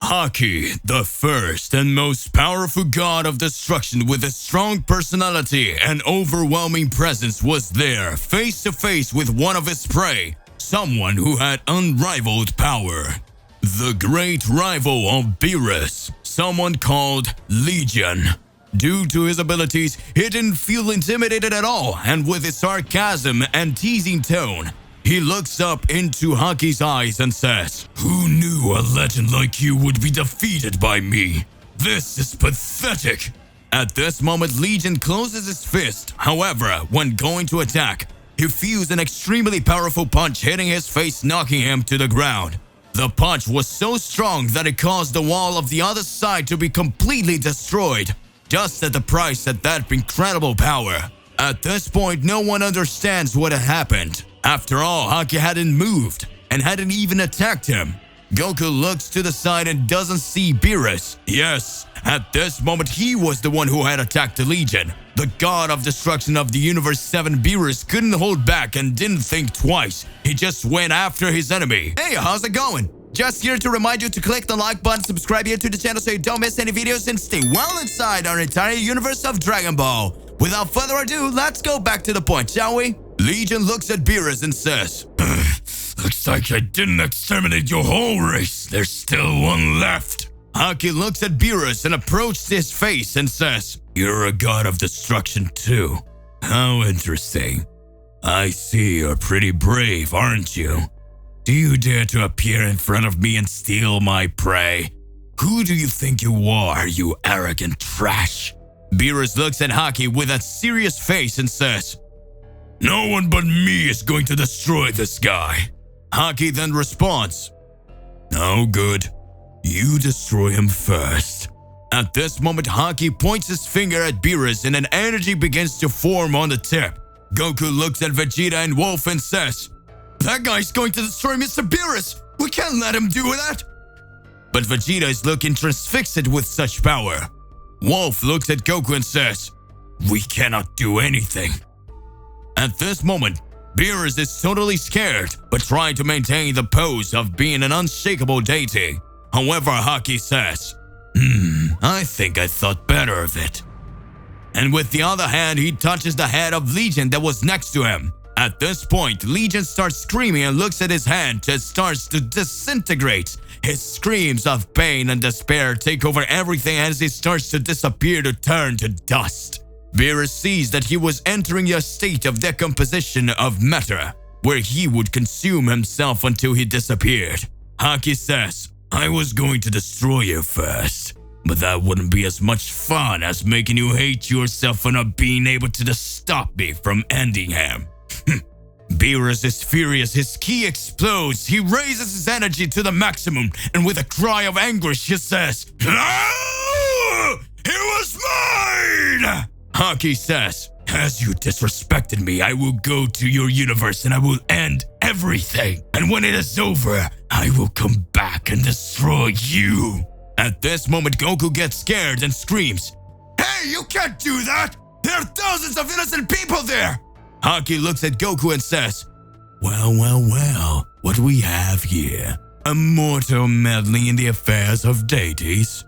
Haki, the first and most powerful god of destruction with a strong personality and overwhelming presence, was there, face to face with one of his prey, someone who had unrivaled power. The great rival of Beerus, someone called Legion. Due to his abilities, he didn't feel intimidated at all, and with his sarcasm and teasing tone, he looks up into Haki's eyes and says, "Who knew a legend like you would be defeated by me? This is pathetic." At this moment, Legion closes his fist. However, when going to attack, he feels an extremely powerful punch hitting his face, knocking him to the ground. The punch was so strong that it caused the wall of the other side to be completely destroyed, just at the price of that incredible power. At this point, no one understands what had happened. After all, Haki hadn't moved and hadn't even attacked him. Goku looks to the side and doesn't see Beerus. Yes, at this moment he was the one who had attacked the Legion. The god of destruction of the Universe 7, Beerus, couldn't hold back and didn't think twice. He just went after his enemy. Hey, how's it going? Just here to remind you to click the like button, subscribe here to the channel so you don't miss any videos, and stay well inside our entire universe of Dragon Ball. Without further ado, let's go back to the point, shall we? Legion looks at Beerus and says, "Looks like I didn't exterminate your whole race. There's still one left." Haki looks at Beerus and approaches his face and says, "You're a god of destruction too. How interesting. I see you're pretty brave, aren't you? Do you dare to appear in front of me and steal my prey? Who do you think you are, you arrogant trash?" Beerus looks at Haki with a serious face and says, "No one but me is going to destroy this guy." Haki then responds, "Oh good, you destroy him first." At this moment, Haki points his finger at Beerus and an energy begins to form on the tip. Goku looks at Vegeta and Wolf and says, "That guy's going to destroy Mr. Beerus. We can't let him do that." But Vegeta is looking transfixed with such power. Wolf looks at Goku and says, "We cannot do anything." At this moment, Beerus is totally scared, but trying to maintain the pose of being an unshakable deity. However, Haki says, I think I thought better of it." And with the other hand, he touches the head of Legion that was next to him. At this point, Legion starts screaming and looks at his hand and starts to disintegrate. His screams of pain and despair take over everything as he starts to disappear to turn to dust. Beerus sees that he was entering a state of decomposition of matter, where he would consume himself until he disappeared. Haki says, "I was going to destroy you first, but that wouldn't be as much fun as making you hate yourself for not being able to stop me from ending him." Beerus is furious, his ki explodes, he raises his energy to the maximum, and with a cry of anguish he says, "No! It was mine!" Haki says, "As you disrespected me, I will go to your universe and I will end everything. And when it is over, I will come back and destroy you." At this moment, Goku gets scared and screams, "Hey, you can't do that! There are thousands of innocent people there!" Haki looks at Goku and says, Well, what do we have here? A mortal meddling in the affairs of deities?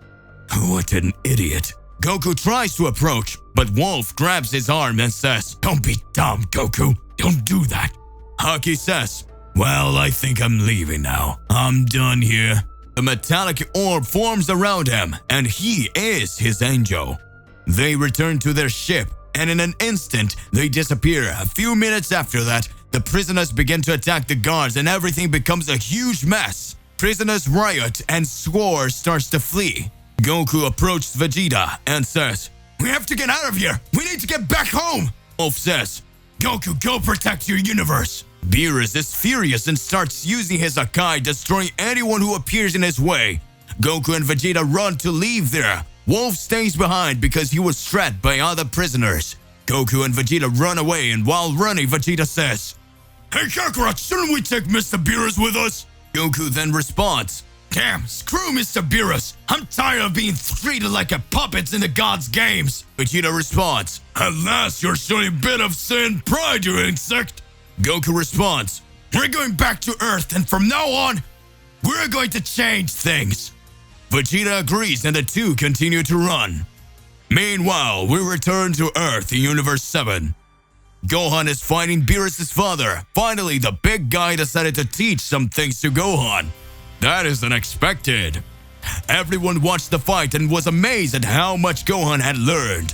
What an idiot." Goku tries to approach, but Wolf grabs his arm and says, "Don't be dumb, Goku. Don't do that." Haki says, "Well, I think I'm leaving now. I'm done here." The metallic orb forms around him, and he is his angel. They return to their ship, and in an instant, they disappear. A few minutes after that, the prisoners begin to attack the guards and everything becomes a huge mess. Prisoners riot and Sword starts to flee. Goku approaches Vegeta and says, "We have to get out of here. We need to get back home." Wolf says, "Goku, go protect your universe." Beerus is furious and starts using his Akai, destroying anyone who appears in his way. Goku and Vegeta run to leave there. Wolf stays behind because he was trapped by other prisoners. Goku and Vegeta run away, and while running, Vegeta says, "Hey Kakarot, shouldn't we take Mr. Beerus with us?" Goku then responds, "Damn, screw Mr. Beerus. I'm tired of being treated like a puppet in the gods' games." Vegeta responds, "At last you're showing a bit of Saiyan pride, you insect." Goku responds, "We're going back to Earth, and from now on, we're going to change things." Vegeta agrees and the two continue to run. Meanwhile, we return to Earth in Universe 7. Gohan is fighting Beerus' father. Finally, the big guy decided to teach some things to Gohan. That is unexpected. Everyone watched the fight and was amazed at how much Gohan had learned.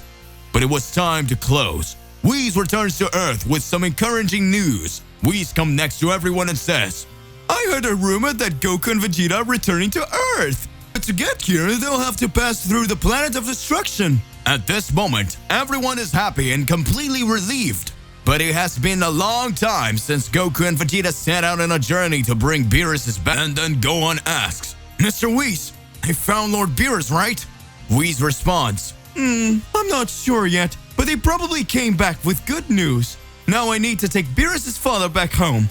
But it was time to close. Whis returns to Earth with some encouraging news. Whis comes next to everyone and says, I heard a rumor that Goku and Vegeta are returning to Earth. But to get here, they'll have to pass through the planet of destruction. At this moment, everyone is happy and completely relieved. But it has been a long time since Goku and Vegeta set out on a journey to bring Beerus back. And then Gohan asks, Mr. Whis, I found Lord Beerus, right? Whis responds, I'm not sure yet, but they probably came back with good news. Now I need to take Beerus' father back home.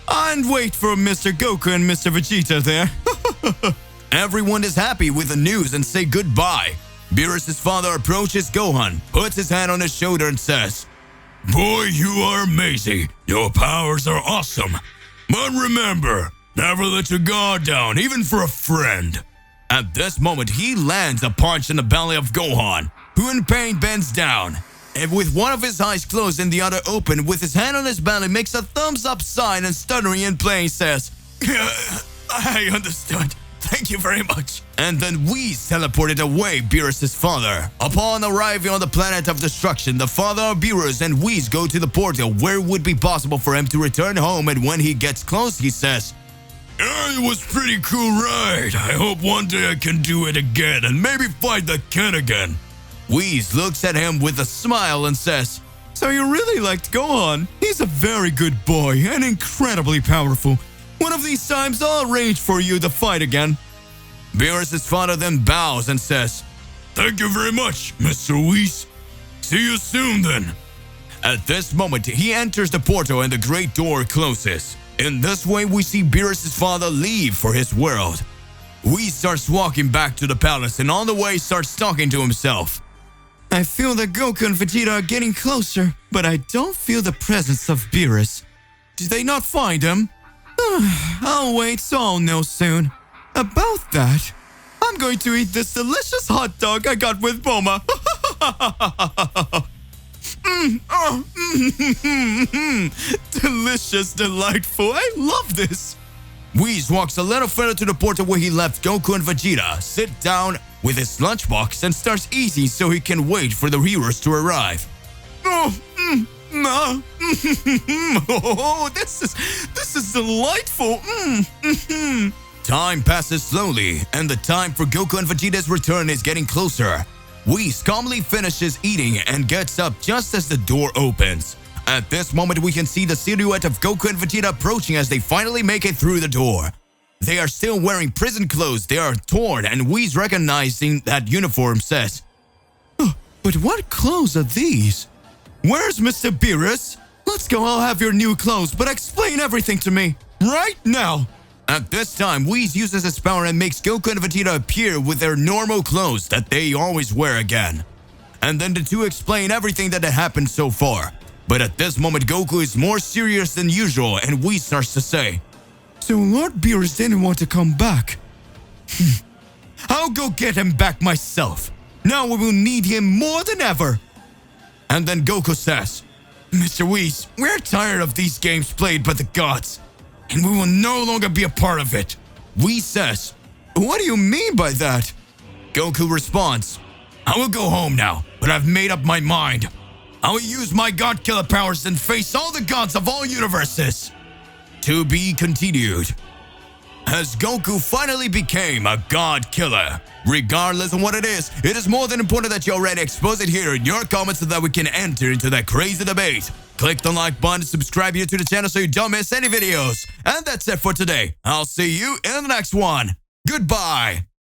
And wait for Mr. Goku and Mr. Vegeta there. Everyone is happy with the news and say goodbye. Beerus' father approaches Gohan, puts his hand on his shoulder and says, Boy, you are amazing. Your powers are awesome. But remember, never let your guard down, even for a friend. At this moment, he lands a punch in the belly of Gohan, who in pain bends down. And with one of his eyes closed and the other open, with his hand on his belly, makes a thumbs up sign and stuttering in pain says, I understood. Thank you very much. And then Whis teleported away Beerus' father. Upon arriving on the planet of destruction, the father of Beerus and Whis go to the portal where it would be possible for him to return home, and when he gets close, he says, It was pretty cool ride. I hope one day I can do it again and maybe fight the Ken again. Whis looks at him with a smile and says, So you really liked Gohan? He's a very good boy and incredibly powerful. One of these times I'll arrange for you to fight again. Beerus' father then bows and says, Thank you very much, Mr. Whis. See you soon then. At this moment, he enters the portal and the great door closes. In this way, we see Beerus' father leave for his world. Whis starts walking back to the palace and on the way starts talking to himself. I feel that Goku and Vegeta are getting closer, but I don't feel the presence of Beerus. Did they not find him? I'll wait, so I'll know soon. About that, I'm going to eat this delicious hot dog I got with Bulma. Delicious, delightful. I love this. Whis walks a little further to the portal where he left Goku and Vegeta, sit down with his lunchbox and starts eating so he can wait for the heroes to arrive. Oh, this is delightful. Time passes slowly, and the time for Goku and Vegeta's return is getting closer. Whis calmly finishes eating and gets up just as the door opens. At this moment, we can see the silhouette of Goku and Vegeta approaching as they finally make it through the door. They are still wearing prison clothes. They are torn, and Whis, recognizing that uniform, says, But what clothes are these? Where's Mr. Beerus? Let's go, I'll have your new clothes, but explain everything to me, right now. At this time, Whis uses his power and makes Goku and Vegeta appear with their normal clothes that they always wear again. And then the two explain everything that had happened so far. But at this moment, Goku is more serious than usual, and Whis starts to say, So Lord Beerus didn't want to come back. I'll go get him back myself. Now we will need him more than ever. And then Goku says, Mr. Whis, we're tired of these games played by the gods, and we will no longer be a part of it. Whis says, What do you mean by that? Goku responds, I will go home now, but I've made up my mind. I will use my God Killer powers and face all the gods of all universes. To be continued. As Goku finally became a God Killer. Regardless of what it is more than important that you already expose it here in your comments so that we can enter into that crazy debate. Click the like button, subscribe here to the channel so you don't miss any videos. And that's it for today. I'll see you in the next one. Goodbye.